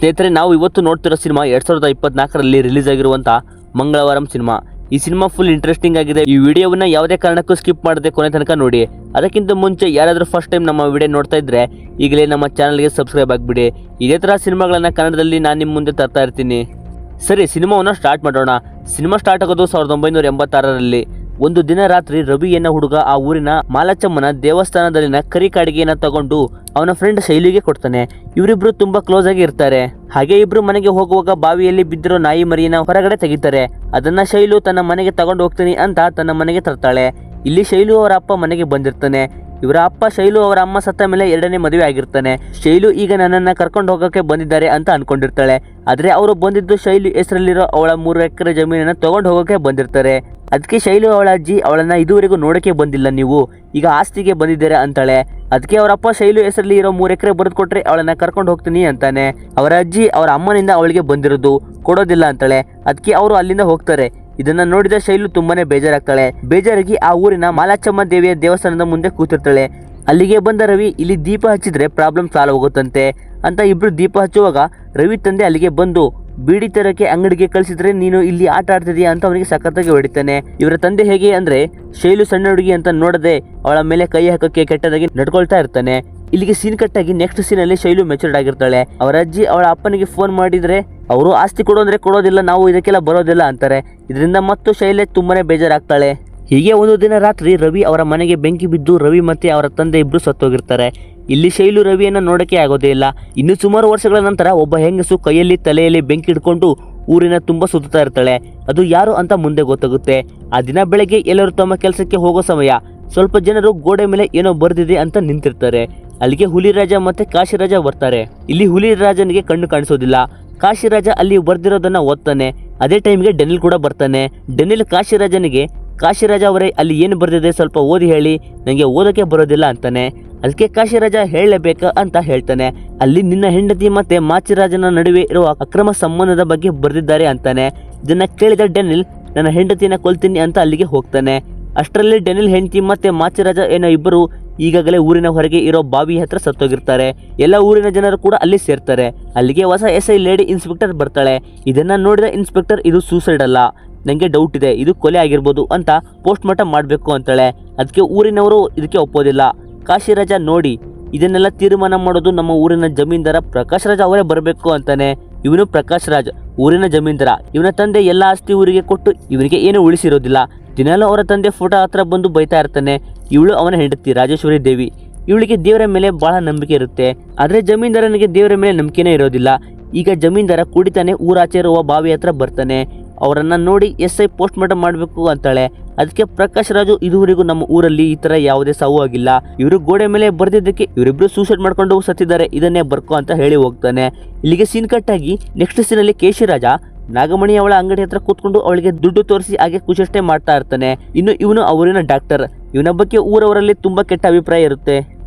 ಸ್ನೇಹಿತರೆ, ನಾವು ಇವತ್ತು ನೋಡ್ತಿರೋ ಸಿನಿಮಾ 2024ರಲ್ಲಿ ರಿಲೀಸ್ ಆಗಿರುವಂಥ ಮಂಗಳವಾರಂ ಸಿನಿಮಾ. ಈ ಸಿನಿಮಾ ಫುಲ್ ಇಂಟ್ರೆಸ್ಟಿಂಗ್ ಆಗಿದೆ. ಈ ವಿಡಿಯೋವನ್ನ ಯಾವುದೇ ಕಾರಣಕ್ಕೂ ಸ್ಕಿಪ್ ಮಾಡದೆ ಕೊನೆ ತನಕ ನೋಡಿ. ಅದಕ್ಕಿಂತ ಮುಂಚೆ ಯಾರಾದರೂ ಫಸ್ಟ್ ಟೈಮ್ ನಮ್ಮ ವಿಡಿಯೋ ನೋಡ್ತಾ ಇದ್ರೆ ಈಗಲೇ ನಮ್ಮ ಚಾನಲ್ಗೆ ಸಬ್ಸ್ಕ್ರೈಬ್ ಆಗಿಬಿಡಿ. ಇದೇ ಥರ ಸಿನಿಮಾಗಳನ್ನು ಕನ್ನಡದಲ್ಲಿ ನಾನು ನಿಮ್ಮ ಮುಂದೆ ತರ್ತಾ ಇರ್ತೀನಿ. ಸರಿ, ಸಿನಿಮಾವನ್ನು ಸ್ಟಾರ್ಟ್ ಮಾಡೋಣ. ಸಿನಿಮಾ ಸ್ಟಾರ್ಟ್ ಆಗೋದು 1986ರಲ್ಲಿ. ಒಂದು ದಿನ ರಾತ್ರಿ ರವಿ ಎನ್ನ ಹುಡುಗ ಆ ಊರಿನ ಮಾಲಚಮ್ಮನ ದೇವಸ್ಥಾನದಲ್ಲಿನ ಕರಿ ಕಾಡಿಗೆಯನ್ನ ತಗೊಂಡು ಅವನ ಫ್ರೆಂಡ್ ಶೈಲಿಗೆ ಕೊಡ್ತಾನೆ. ಇವರಿಬ್ರು ತುಂಬಾ ಕ್ಲೋಸ್ ಆಗಿ ಇರ್ತಾರೆ. ಹಾಗೆ ಇಬ್ರು ಮನೆಗೆ ಹೋಗುವಾಗ ಬಾವಿಯಲ್ಲಿ ಬಿದ್ದಿರೋ ನಾಯಿ ಮರಿಯನ್ನ ಹೊರಗಡೆ ತೆಗಿತಾರೆ. ಅದನ್ನ ಶೈಲು ತನ್ನ ಮನೆಗೆ ತಗೊಂಡು ಹೋಗ್ತೀನಿ ಅಂತ ತನ್ನ ಮನೆಗೆ ತರ್ತಾಳೆ. ಇಲ್ಲಿ ಶೈಲು ಅವರ ಅಪ್ಪ ಮನೆಗೆ ಬಂದಿರ್ತಾನೆ. ಇವರ ಅಪ್ಪ ಶೈಲು ಅವರ ಅಮ್ಮ ಸತ್ತ ಮೇಲೆ 2ನೇ ಮದುವೆ ಆಗಿರ್ತಾನೆ. ಶೈಲು ಈಗ ನನ್ನನ್ನ ಕರ್ಕೊಂಡು ಹೋಗೋಕೆ ಬಂದಿದ್ದಾರೆ ಅಂತ ಅನ್ಕೊಂಡಿರ್ತಾಳೆ. ಆದ್ರೆ ಅವರು ಬಂದಿದ್ದು ಶೈಲು ಹೆಸರಲ್ಲಿರೋ ಅವಳ 3 ಎಕರೆ ಜಮೀನನ್ನ ತಗೊಂಡು ಹೋಗೋಕೆ ಬಂದಿರ್ತಾರೆ. ಅದಕ್ಕೆ ಶೈಲು ಅವಳ ಅಜ್ಜಿ ಅವಳನ್ನ ಇದುವರೆಗೂ ನೋಡಕ್ಕೆ ಬಂದಿಲ್ಲ, ನೀವು ಈಗ ಆಸ್ತಿಗೆ ಬಂದಿದ್ದೀರಾ ಅಂತಾಳೆ. ಅದಕ್ಕೆ ಅವರಪ್ಪ ಶೈಲು ಹೆಸರಲ್ಲಿ ಇರೋ 3 ಎಕರೆ ಬರೆದು ಕೊಟ್ರೆ ಅವಳನ್ನ ಕರ್ಕೊಂಡು ಹೋಗ್ತೀನಿ ಅಂತಾನೆ. ಅವರ ಅಜ್ಜಿ ಅವರ ಅಮ್ಮನಿಂದ ಅವಳಿಗೆ ಬಂದಿರೋದು ಕೊಡೋದಿಲ್ಲ ಅಂತಾಳೆ. ಅದಕ್ಕೆ ಅವರು ಅಲ್ಲಿಂದ ಹೋಗ್ತಾರೆ. ಇದನ್ನ ನೋಡಿದ ಶೈಲು ತುಂಬಾನೇ ಬೇಜಾರಾಗ್ತಾಳೆ. ಬೇಜಾರಾಗಿ ಆ ಊರಿನ ಮಾಲಾಚಮ್ಮ ದೇವಿಯ ದೇವಸ್ಥಾನದ ಮುಂದೆ ಕೂತಿರ್ತಾಳೆ. ಅಲ್ಲಿಗೆ ಬಂದ ರವಿ, ಇಲ್ಲಿ ದೀಪ ಹಚ್ಚಿದ್ರೆ ಪ್ರಾಬ್ಲಮ್ ಸಾಲ್ವ್ ಹೋಗುತ್ತಂತೆ ಅಂತ ಇಬ್ರು ದೀಪ ಹಚ್ಚುವಾಗ ರವಿ ತಂದೆ ಅಲ್ಲಿಗೆ ಬಂದು ಬೀಡಿ ತರಕ್ಕೆ ಅಂಗಡಿಗೆ ಕಳಿಸಿದ್ರೆ ನೀನು ಇಲ್ಲಿ ಆಟ ಆಡ್ತಿದೀಯ ಅಂತ ಅವನಿಗೆ ಸಖತ್ತಾಗಿ ಹೊಡಿತಾನೆ. ಇವರ ತಂದೆ ಹೇಗೆ ಅಂದ್ರೆ ಶೈಲು ಸಣ್ಣ ಹುಡುಗಿ ಅಂತ ನೋಡದೆ ಅವಳ ಮೇಲೆ ಕೈ ಹಾಕಕ್ಕೆ ಕೆಟ್ಟದಾಗಿ ನಡ್ಕೊಳ್ತಾ ಇರ್ತಾನೆ. ಇಲ್ಲಿಗೆ ಸೀನ್ ಕಟ್ಟಾಗಿ ನೆಕ್ಸ್ಟ್ ಸೀನ್ ಅಲ್ಲಿ ಶೈಲು ಮೆಚೂರ್ಡ್ ಆಗಿರ್ತಾಳೆ. ಅವರ ಅಜ್ಜಿ ಅವಳ ಅಪ್ಪನಿಗೆ ಫೋನ್ ಮಾಡಿದ್ರೆ ಅವರು ಆಸ್ತಿ ಕೊಡು ಅಂದ್ರೆ ಕೊಡೋದಿಲ್ಲ, ನಾವು ಇದಕ್ಕೆಲ್ಲ ಬರೋದಿಲ್ಲ ಅಂತಾರೆ. ಇದರಿಂದ ಮತ್ತು ಶೈಲೆ ತುಂಬಾನೇ ಬೇಜಾರಾಗ್ತಾಳೆ. ಹೀಗೆ ಒಂದು ದಿನ ರಾತ್ರಿ ರವಿ ಅವರ ಮನೆಗೆ ಬೆಂಕಿ ಬಿದ್ದು ರವಿ ಮತ್ತೆ ಅವರ ತಂದೆ ಇಬ್ರು ಸತ್ತೋಗಿರ್ತಾರೆ. ಇಲ್ಲಿ ಶೈಲು ರವಿಯನ್ನ ನೋಡಕ್ಕೆ ಆಗೋದೇ ಇಲ್ಲ. ಇನ್ನು ಸುಮಾರು ವರ್ಷಗಳ ನಂತರ ಒಬ್ಬ ಹೆಂಗಸು ಕೈಯಲ್ಲಿ ತಲೆಯಲ್ಲಿ ಬೆಂಕಿ ಹಿಡ್ಕೊಂಡು ಊರಿನ ತುಂಬಾ ಸುತ್ತಾ ಇರ್ತಾಳೆ. ಅದು ಯಾರು ಅಂತ ಮುಂದೆ ಗೊತ್ತಾಗುತ್ತೆ. ಆ ದಿನ ಬೆಳಗ್ಗೆ ಎಲ್ಲರೂ ತಮ್ಮ ಕೆಲಸಕ್ಕೆ ಹೋಗೋ ಸಮಯ. ಸ್ವಲ್ಪ ಜನರು ಗೋಡೆ ಮೇಲೆ ಏನೋ ಬರ್ದಿದೆ ಅಂತ ನಿಂತಿರ್ತಾರೆ. ಅಲ್ಲಿಗೆ ಹುಲಿರಾಜ ಮತ್ತೆ ಕಾಶಿರಾಜ ಬರ್ತಾರೆ. ಇಲ್ಲಿ ಹುಲಿರಾಜನಿಗೆ ಕಣ್ಣು ಕಾಣಿಸೋದಿಲ್ಲ. ಕಾಶಿರಾಜ ಅಲ್ಲಿ ಬರ್ದಿರೋದನ್ನ ಓದ್ತಾನೆ. ಅದೇ ಟೈಮ್ಗೆ ಡೆನಿಲ್ ಕೂಡ ಬರ್ತಾನೆ. ಡೆನಿಲ್ ಕಾಶಿರಾಜನಿಗೆ, ಕಾಶಿರಾಜ ಅವರೇ ಅಲ್ಲಿ ಏನು ಬರ್ದಿದೆ ಸ್ವಲ್ಪ ಓದಿ ಹೇಳಿ, ನನಗೆ ಓದೋಕೆ ಬರೋದಿಲ್ಲ ಅಂತಾನೆ. ಅದಕ್ಕೆ ಕಾಶಿರಾಜ ಹೇಳಲೇಬೇಕಾ ಅಂತ ಹೇಳ್ತಾನೆ. ಅಲ್ಲಿ ನಿನ್ನ ಹೆಂಡತಿ ಮತ್ತೆ ಮಾಚಿರಾಜನ ನಡುವೆ ಇರುವ ಅಕ್ರಮ ಸಂಬಂಧದ ಬಗ್ಗೆ ಬರೆದಿದ್ದಾರೆ ಅಂತಾನೆ. ಇದನ್ನ ಕೇಳಿದ ಡೆನಿಲ್ ನನ್ನ ಹೆಂಡತಿನ ಕೊಲ್ತೀನಿ ಅಂತ ಅಲ್ಲಿಗೆ ಹೋಗ್ತಾನೆ. ಅಷ್ಟರಲ್ಲಿ ಡೆನಿಲ್ ಹೆಂಡತಿ ಮತ್ತೆ ಮಾಚಿರಾಜ ಏನೋ ಇಬ್ಬರು ಈಗಾಗಲೇ ಊರಿನ ಹೊರಗೆ ಇರೋ ಬಾವಿ ಹತ್ರ ಸತ್ತೋಗಿರ್ತಾರೆ. ಎಲ್ಲ ಊರಿನ ಜನರು ಕೂಡ ಅಲ್ಲಿ ಸೇರ್ತಾರೆ. ಅಲ್ಲಿಗೆ ಹೊಸ SI ಲೇಡಿ ಇನ್ಸ್ಪೆಕ್ಟರ್ ಬರ್ತಾಳೆ. ಇದನ್ನ ನೋಡಿದ ಇನ್ಸ್ಪೆಕ್ಟರ್, ಇದು ಸೂಸೈಡ್ ಅಲ್ಲ, ನಂಗೆ ಡೌಟ್ ಇದೆ, ಇದು ಕೊಲೆ ಆಗಿರ್ಬೋದು ಅಂತ ಪೋಸ್ಟ್ ಮಾರ್ಟಮ್ ಮಾಡಬೇಕು ಅಂತಾಳೆ. ಅದಕ್ಕೆ ಊರಿನವರು ಇದಕ್ಕೆ ಒಪ್ಪೋದಿಲ್ಲ. ಕಾಶಿರಾಜ, ನೋಡಿ ಇದನ್ನೆಲ್ಲ ತೀರ್ಮಾನ ಮಾಡೋದು ನಮ್ಮ ಊರಿನ ಜಮೀನ್ದಾರ ಪ್ರಕಾಶ್ ರಾಜ್ ಅವರೇ ಬರಬೇಕು ಅಂತಾನೆ. ಇವನು ಪ್ರಕಾಶ್ ರಾಜ್ ಊರಿನ ಜಮೀನ್ದಾರ. ಇವನ ತಂದೆ ಎಲ್ಲ ಆಸ್ತಿ ಊರಿಗೆ ಕೊಟ್ಟು ಇವನಿಗೆ ಏನು ಉಳಿಸಿರೋದಿಲ್ಲ. ದಿನಾಲೂ ಅವರ ತಂದೆ ಫೋಟೋ ಹತ್ರ ಬಂದು ಬೈತಾ ಇರ್ತಾನೆ. ಇವಳು ಅವನ ಹೆಂಡತಿ ರಾಜೇಶ್ವರಿ ದೇವಿ. ಇವಳಿಗೆ ದೇವರ ಮೇಲೆ ಬಹಳ ನಂಬಿಕೆ ಇರುತ್ತೆ. ಆದ್ರೆ ಜಮೀನ್ದಾರನಿಗೆ ದೇವರ ಮೇಲೆ ನಂಬಿಕೆನೇ ಇರೋದಿಲ್ಲ. ಈಗ ಜಮೀನ್ದಾರ ಕುಡಿತಾನೆ ಊರಾಚೆ ಇರುವ ಬಾವಿ ಹತ್ರ ಬರ್ತಾನೆ. ಅವರನ್ನ ನೋಡಿ SI ಪೋಸ್ಟ್ ಮಾರ್ಟಮ್ ಮಾಡಬೇಕು ಅಂತಾಳೆ. ಅದಕ್ಕೆ ಪ್ರಕಾಶ್ ರಾಜು, ಇದುವರೆಗೂ ನಮ್ಮ ಊರಲ್ಲಿ ಈ ತರ ಯಾವುದೇ ಸಾವು ಆಗಿಲ್ಲ, ಇವರು ಗೋಡೆ ಮೇಲೆ ಬರ್ದಿದ್ದಕ್ಕೆ ಇವರಿಬ್ರು ಸೂಸೈಡ್ ಮಾಡ್ಕೊಂಡು ಸತ್ತಿದ್ದಾರೆ, ಇದನ್ನೇ ಬರ್ಕೋ ಅಂತ ಹೇಳಿ ಹೋಗ್ತಾನೆ. ಇಲ್ಲಿಗೆ ಸೀನ್ ಕಟ್ಟಾಗಿ ನೆಕ್ಸ್ಟ್ ಸೀನ್ ಅಲ್ಲಿ ಕೇಶಿರಾಜ ನಾಗಮಣಿ ಅವಳ ಅಂಗಡಿ ಹತ್ರ ಕೂತ್ಕೊಂಡು ಅವಳಿಗೆ ದುಡ್ಡು ತೋರಿಸಿ ಹಾಗೆ ಕುಚಷ್ಟೆ ಮಾಡ್ತಾ ಇರ್ತಾನೆ. ಇನ್ನು ಇವನು ಅವರಿನ ಡಾಕ್ಟರ್. ಇವನ ಬಗ್ಗೆ ಊರವರಲ್ಲಿ ತುಂಬಾ ಕೆಟ್ಟ ಅಭಿಪ್ರಾಯ ಇರುತ್ತೆ.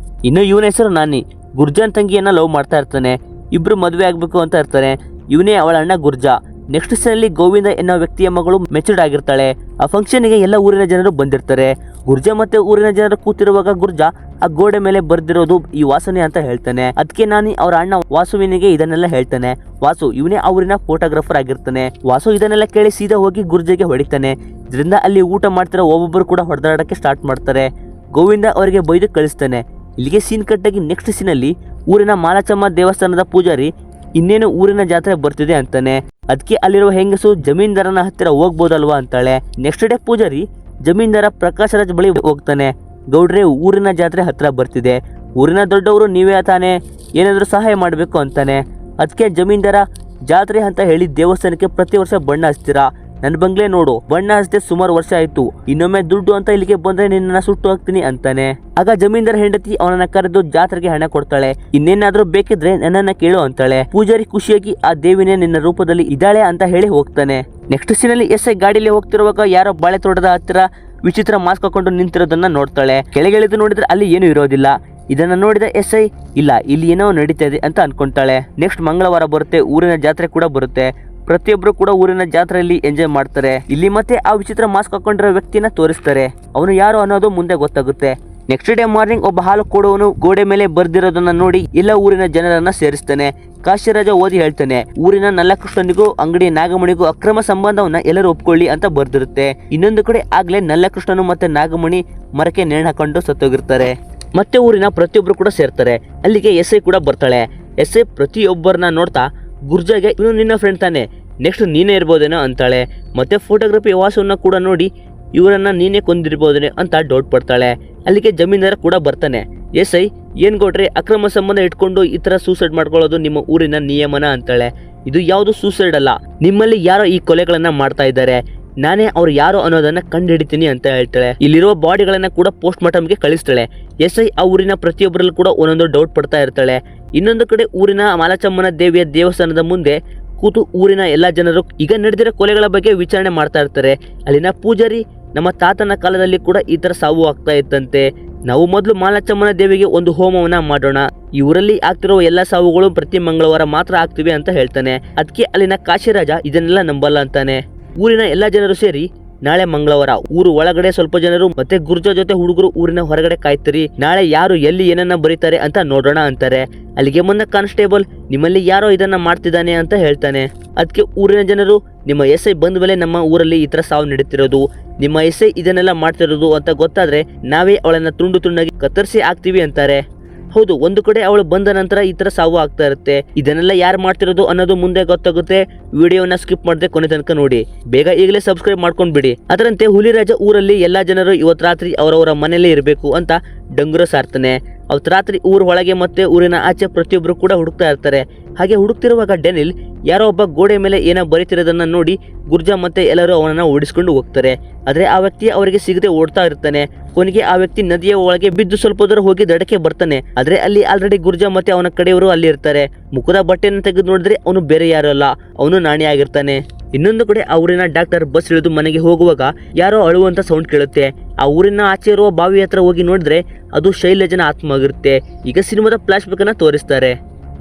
ಇನ್ನು ಇವನ ಹೆಸರು ನಾನಿ. ಗುರ್ಜಾನ್ ತಂಗಿಯನ್ನ ಲವ್ ಮಾಡ್ತಾ ಇರ್ತಾನೆ. ಇಬ್ರು ಮದುವೆ ಆಗ್ಬೇಕು ಅಂತ ಇರ್ತಾನೆ. ಇವನೇ ಅವಳ ಅಣ್ಣ ಗುರ್ಜಾ. ನೆಕ್ಸ್ಟ್ ಸೀನಲ್ಲಿ ಗೋವಿಂದ ಎನ್ನೋ ವ್ಯಕ್ತಿಯ ಮಗಳು ಮೆಚೂರ್ಡ್ ಆಗಿರ್ತಾಳೆ. ಆ ಫಂಕ್ಷನ್ಗೆ ಎಲ್ಲ ಊರಿನ ಜನರು ಬಂದಿರ್ತಾರೆ. ಗುರ್ಜಾ ಮತ್ತೆ ಊರಿನ ಜನರು ಕೂತಿರುವಾಗ ಗುರ್ಜಾ ಆ ಗೋಡೆ ಮೇಲೆ ಬರ್ದಿರೋದು ಈ ವಾಸುನೆ ಅಂತ ಹೇಳ್ತಾನೆ. ಅದಕ್ಕೆ ನಾನಿ ಅವರ ಅಣ್ಣ ವಾಸುವಿನಿಗೆ ಇದನ್ನೆಲ್ಲ ಹೇಳ್ತಾನೆ. ವಾಸು ಇವನೇ ಊರಿನ ಫೋಟೋಗ್ರಾಫರ್ ಆಗಿರ್ತಾನೆ. ವಾಸು ಇದನ್ನೆಲ್ಲ ಕೇಳಿ ಸೀದಾ ಹೋಗಿ ಗುರ್ಜಾಗೆ ಹೊಡಿತಾನೆ. ಇದರಿಂದ ಅಲ್ಲಿ ಊಟ ಮಾಡ್ತಿರೋ ಒಬ್ಬೊಬ್ಬರು ಕೂಡ ಹೊಡೆದಾಡಕ್ಕೆ ಸ್ಟಾರ್ಟ್ ಮಾಡ್ತಾರೆ. ಗೋವಿಂದ ಅವರಿಗೆ ಬೈದು ಕಳಿಸ್ತಾನೆ. ಇಲ್ಲಿಗೆ ಸೀನ್ ಕಟ್ಟಾಗಿ ನೆಕ್ಸ್ಟ್ ಸೀನಲ್ಲಿ ಊರಿನ ಮಾಲಾಚಮ್ಮ ದೇವಸ್ಥಾನದ ಪೂಜಾರಿ ಇನ್ನೇನು ಊರಿನ ಜಾತ್ರೆ ಬರ್ತಿದೆ ಅಂತಾನೆ. ಅದಕ್ಕೆ ಅಲ್ಲಿರುವ ಹೆಂಗಸು ಜಮೀನ್ದಾರನ ಹತ್ತಿರ ಹೋಗ್ಬೋದಲ್ವಾ ಅಂತಾಳೆ. ನೆಕ್ಸ್ಟ್ ಡೇ ಪೂಜಾರಿ ಜಮೀನ್ದಾರ ಪ್ರಕಾಶ್ ರಾಜ್ ಬಳಿ ಹೋಗ್ತಾನೆ. ಗೌಡ್ರೆ, ಊರಿನ ಜಾತ್ರೆ ಹತ್ರ ಬರ್ತಿದೆ, ಊರಿನ ದೊಡ್ಡವರು ನೀವೇ ತಾನೆ, ಏನಾದರೂ ಸಹಾಯ ಮಾಡಬೇಕು ಅಂತಾನೆ. ಅದಕ್ಕೆ ಜಮೀನ್ದಾರ, ಜಾತ್ರೆ ಅಂತ ಹೇಳಿ ದೇವಸ್ಥಾನಕ್ಕೆ ಪ್ರತಿ ವರ್ಷ ಬಣ್ಣ ಹಚ್ತೀರಾ, ನನ್ನ ಬಂಗ್ಲೆ ನೋಡು, ಬಣ್ಣ ಹಚ್ಚದೆ ಸುಮಾರು ವರ್ಷ ಆಯ್ತು, ಇನ್ನೊಮ್ಮೆ ದುಡ್ಡು ಅಂತ ಇಲ್ಲಿಗೆ ಬಂದ್ರೆ ನಿನ್ನ ಸುಟ್ಟು ಹಾಕ್ತೀನಿ ಅಂತಾನೆ. ಆಗ ಜಮೀನ್ದಾರ ಹೆಂಡತಿ ಅವನನ್ನ ಕರೆದು ಜಾತ್ರೆಗೆ ಹಣ ಕೊಡ್ತಾಳೆ. ಇನ್ನೇನಾದ್ರೂ ಬೇಕಿದ್ರೆ ನನ್ನನ್ನ ಕೇಳು ಅಂತಾಳೆ. ಪೂಜಾರಿ ಖುಷಿಯಾಗಿ ಆ ದೇವಿನೇ ನಿನ್ನ ರೂಪದಲ್ಲಿ ಇದ್ದಾಳೆ ಅಂತ ಹೇಳಿ ಹೋಗ್ತಾನೆ. ನೆಕ್ಸ್ಟ್ ಸೀನಲ್ಲಿ SI ಗಾಡಿಯಲ್ಲಿ ಹೋಗ್ತಿರುವಾಗ ಯಾರೋ ಬಾಳೆ ತೋಟದ ಹತ್ತಿರ ವಿಚಿತ್ರ ಮಾಸ್ಕ್ ಹಾಕೊಂಡು ನಿಂತಿರೋದನ್ನ ನೋಡ್ತಾಳೆ. ಕೆಳಗಿಳಿದು ನೋಡಿದ್ರೆ ಅಲ್ಲಿ ಏನು ಇರೋದಿಲ್ಲ. ಇದನ್ನ ನೋಡಿದ SI, ಇಲ್ಲ ಇಲ್ಲಿ ಏನೋ ನಡೀತಾ ಇದೆ ಅಂತ ಅನ್ಕೊಂತಾಳೆ. ನೆಕ್ಸ್ಟ್ ಮಂಗಳವಾರ ಬರುತ್ತೆ, ಊರಿನ ಜಾತ್ರೆ ಕೂಡ ಬರುತ್ತೆ. ಪ್ರತಿಯೊಬ್ರು ಕೂಡ ಊರಿನ ಜಾತ್ರೆಯಲ್ಲಿ ಎಂಜಾಯ್ ಮಾಡ್ತಾರೆ. ಇಲ್ಲಿ ಮತ್ತೆ ಆ ವಿಚಿತ್ರ ಮಾಸ್ಕ್ ಹಾಕೊಂಡಿರೋ ವ್ಯಕ್ತಿನ ತೋರಿಸ್ತಾರೆ. ಅವನು ಯಾರು ಅನ್ನೋದು ಮುಂದೆ ಗೊತ್ತಾಗುತ್ತೆ. ನೆಕ್ಸ್ಟ್ ಡೇ ಮಾರ್ನಿಂಗ್ ಒಬ್ಬ ಹಾಲು ಕೊಡುವನು ಗೋಡೆ ಮೇಲೆ ಬರ್ದಿರೋದನ್ನ ನೋಡಿ ಎಲ್ಲ ಊರಿನ ಜನರನ್ನ ಸೇರಿಸ್ತಾನೆ. ಕಾಶಿರಾಜ ಓದಿ ಹೇಳ್ತಾನೆ, ಊರಿನ ನಲ್ಲಕೃಷ್ಣನಿಗೂ ಅಂಗಡಿ ನಾಗಮಣಿಗೂ ಅಕ್ರಮ ಸಂಬಂಧವನ್ನ ಎಲ್ಲರೂ ಒಪ್ಕೊಳ್ಳಿ ಅಂತ ಬರ್ದಿರುತ್ತೆ. ಇನ್ನೊಂದು ಕಡೆ ಆಗ್ಲೇ ನಲ್ಲಕೃಷ್ಣನು ಮತ್ತೆ ನಾಗಮಣಿ ಮರಕ್ಕೆ ನೇಣು ಹಾಕೊಂಡು ಸತ್ತೋಗಿರ್ತಾರೆ. ಮತ್ತೆ ಊರಿನ ಪ್ರತಿಯೊಬ್ರು ಕೂಡ ಸೇರ್ತಾರೆ. ಅಲ್ಲಿಗೆ ಎಸ್ಐ ಕೂಡ ಬರ್ತಾಳೆ. ಎಸ್ಐ ಪ್ರತಿಯೊಬ್ಬರನ್ನ ನೋಡ್ತಾ ಗುರ್ಜಾಗೆ ಇವನು ನಿನ್ನ ಫ್ರೆಂಡ್ ತಾನೆ, ನೆಕ್ಸ್ಟ್ ನೀನೇ ಇರ್ಬೋದೇನೋ ಅಂತಾಳೆ. ಮತ್ತೆ ಫೋಟೋಗ್ರಫಿ ವಾಸವನ್ನ ಕೂಡ ನೋಡಿ ಇವರನ್ನ ನೀನೇ ಕೊಂದಿರ್ಬೋದೇನೋ ಅಂತ ಡೌಟ್ ಪಡ್ತಾಳೆ. ಅಲ್ಲಿಗೆ ಜಮೀನ್ದಾರ ಕೂಡ ಬರ್ತಾನೆ. ಎಸ್ಐ ಏನ್ ಕೊಟ್ರೆ ಅಕ್ರಮ ಸಂಬಂಧ ಇಟ್ಕೊಂಡು ಈ ತರ ಸೂಸೈಡ್ ಮಾಡ್ಕೊಳ್ಳೋದು ನಿಮ್ಮ ಊರಿನ ನಿಯಮನ ಅಂತಾಳೆ. ಇದು ಯಾವುದು ಸೂಸೈಡ್ ಅಲ್ಲ, ನಿಮ್ಮಲ್ಲಿ ಯಾರೋ ಈ ಕೊಲೆಗಳನ್ನ ಮಾಡ್ತಾ ಇದ್ದಾರೆ, ನಾನೇ ಅವ್ರು ಯಾರು ಅನ್ನೋದನ್ನ ಕಂಡು ಹಿಡಿತೀನಿ ಅಂತ ಹೇಳ್ತಾಳೆ. ಇಲ್ಲಿರುವ ಬಾಡಿಗಳನ್ನ ಕೂಡ ಪೋಸ್ಟ್ ಮಾರ್ಟಮ್ಗೆ ಕಳಿಸ್ತಾಳೆ. ಎಸ್ಐ ಆ ಊರಿನ ಪ್ರತಿಯೊಬ್ಬರಲ್ಲೂ ಕೂಡ ಒಂದೊಂದು ಡೌಟ್ ಪಡ್ತಾ ಇರ್ತಾಳೆ. ಇನ್ನೊಂದು ಕಡೆ ಊರಿನ ಮಾಲಚಮ್ಮನ ದೇವಿಯ ದೇವಸ್ಥಾನದ ಮುಂದೆ ಕೂತು ಊರಿನ ಎಲ್ಲಾ ಜನರು ಈಗ ನಡೆದಿರೋ ಕೊಲೆಗಳ ಬಗ್ಗೆ ವಿಚಾರಣೆ ಮಾಡ್ತಾ ಇರ್ತಾರೆ. ಅಲ್ಲಿನ ಪೂಜಾರಿ ನಮ್ಮ ತಾತನ ಕಾಲದಲ್ಲಿ ಕೂಡ ಈ ತರ ಸಾವು ಆಗ್ತಾ ಇತ್ತಂತೆ, ನಾವು ಮೊದಲು ಮಾಲಚಮ್ಮನ ದೇವಿಗೆ ಒಂದು ಹೋಮವನ್ನ ಮಾಡೋಣ, ಈ ಊರಲ್ಲಿ ಆಗ್ತಿರೋ ಎಲ್ಲಾ ಸಾವುಗಳು ಪ್ರತಿ ಮಂಗಳವಾರ ಮಾತ್ರ ಆಗ್ತಿವೆ ಅಂತ ಹೇಳ್ತಾನೆ. ಅದಕ್ಕೆ ಅಲ್ಲಿನ ಕಾಶಿರಾಜ ಇದನ್ನೆಲ್ಲ ನಂಬಲ್ಲ ಅಂತಾನೆ. ಊರಿನ ಎಲ್ಲಾ ಜನರು ಸೇರಿ ನಾಳೆ ಮಂಗಳವಾರ ಊರು ಒಳಗಡೆ ಸ್ವಲ್ಪ ಜನರು ಮತ್ತೆ ಗುರ್ಜಾ ಜೊತೆ ಹುಡುಗರು ಊರಿನ ಹೊರಗಡೆ ಕಾಯ್ತಿರಿ, ನಾಳೆ ಯಾರು ಎಲ್ಲಿ ಏನನ್ನ ಬರೀತಾರೆ ಅಂತ ನೋಡೋಣ ಅಂತಾರೆ. ಅಲ್ಲಿಗೆ ಬಂದ ಕಾನ್ಸ್ಟೇಬಲ್ ನಿಮ್ಮಲ್ಲಿ ಯಾರೋ ಇದನ್ನ ಮಾಡ್ತಿದ್ದಾನೆ ಅಂತ ಹೇಳ್ತಾನೆ. ಅದಕ್ಕೆ ಊರಿನ ಜನರು ನಿಮ್ಮ ಎಸ್ಐ ಬಂದ ಮೇಲೆ ನಮ್ಮ ಊರಲ್ಲಿ ಈ ತರ ಸಾವು ನಡೀತಿರೋದು, ನಿಮ್ಮ ಎಸ್ಐ ಇದನ್ನೆಲ್ಲ ಮಾಡ್ತಿರೋದು ಅಂತ ಗೊತ್ತಾದ್ರೆ ನಾವೇ ಅವಳನ್ನ ತುಂಡು ತುಂಡಾಗಿ ಕತ್ತರಿಸಿ ಹಾಕ್ತಿವಿ ಅಂತಾರೆ. ಹೌದು, ಒಂದು ಕಡೆ ಅವಳು ಬಂದ ನಂತರ ಈ ತರ ಸಾವು ಆಗ್ತಾ ಇರುತ್ತೆ. ಇದನ್ನೆಲ್ಲ ಯಾರು ಮಾಡ್ತಿರೋದು ಅನ್ನೋದು ಮುಂದೆ ಗೊತ್ತಾಗುತ್ತೆ. ವಿಡಿಯೋನ ಸ್ಕಿಪ್ ಮಾಡದೆ ಕೊನೆ ತನಕ ನೋಡಿ. ಬೇಗ ಈಗಲೇ ಸಬ್ಸ್ಕ್ರೈಬ್ ಮಾಡ್ಕೊಂಡ್ ಬಿಡಿ. ಅದರಂತೆ ಹುಲಿರಾಜ ಊರಲ್ಲಿ ಎಲ್ಲಾ ಜನರು ಇವತ್ತು ರಾತ್ರಿ ಅವರವರ ಮನೆಯಲ್ಲೇ ಇರಬೇಕು ಅಂತ ಡಂಗುರ ಸಾರ್ತಾನೆ. ಅವತ್ತು ರಾತ್ರಿ ಊರ ಒಳಗೆ ಮತ್ತೆ ಊರಿನ ಆಚೆ ಪ್ರತಿಯೊಬ್ರು ಕೂಡ ಹುಡುಕ್ತಾ ಇರ್ತಾರೆ. ಹಾಗೆ ಹುಡುಕ್ತಿರುವಾಗ ಡೆನಿಲ್ ಯಾರೋ ಒಬ್ಬ ಗೋಡೆ ಮೇಲೆ ಏನೋ ಬರೀತಿರೋದನ್ನ ನೋಡಿ ಗುರ್ಜಾ ಮತ್ತೆ ಎಲ್ಲರೂ ಅವನನ್ನ ಓಡಿಸ್ಕೊಂಡು ಹೋಗ್ತಾರೆ. ಆದ್ರೆ ಆ ವ್ಯಕ್ತಿ ಅವರಿಗೆ ಸಿಗದೆ ಓಡ್ತಾ ಇರ್ತಾನೆ. ಕೊನೆಗೆ ಆ ವ್ಯಕ್ತಿ ನದಿಯ ಒಳಗೆ ಬಿದ್ದು ಸ್ವಲ್ಪ ದೂರ ಹೋಗಿ ದಡಕ್ಕೆ ಬರ್ತಾನೆ. ಆದ್ರೆ ಅಲ್ಲಿ ಆಲ್ರೆಡಿ ಗುರ್ಜಾ ಮತ್ತೆ ಅವನ ಕಡೆಯವರು ಅಲ್ಲಿ ಇರ್ತಾರೆ. ಮುಖದ ಬಟ್ಟೆಯನ್ನು ತೆಗೆದು ನೋಡಿದ್ರೆ ಅವನು ಬೇರೆ ಯಾರು ಅಲ್ಲ, ಅವನು ನಾಣಿ ಆಗಿರ್ತಾನೆ. ಇನ್ನೊಂದು ಕಡೆ ಆ ಊರಿನ ಡಾಕ್ಟರ್ ಬಸ್ ಇಳಿದು ಮನೆಗೆ ಹೋಗುವಾಗ ಯಾರೋ ಅಳುವಂತ ಸೌಂಡ್ ಕೇಳುತ್ತೆ. ಆ ಊರಿನ ಆಚೆ ಇರುವ ಬಾವಿ ಹತ್ರ ಹೋಗಿ ನೋಡಿದ್ರೆ ಅದು ಶೈಲಜನ ಆತ್ಮ ಆಗಿರುತ್ತೆ. ಈಗ ಸಿನಿಮಾದ ಫ್ಲಾಶ್ ಬ್ಯಾಕ್ ಅನ್ನ ತೋರಿಸ್ತಾರೆ.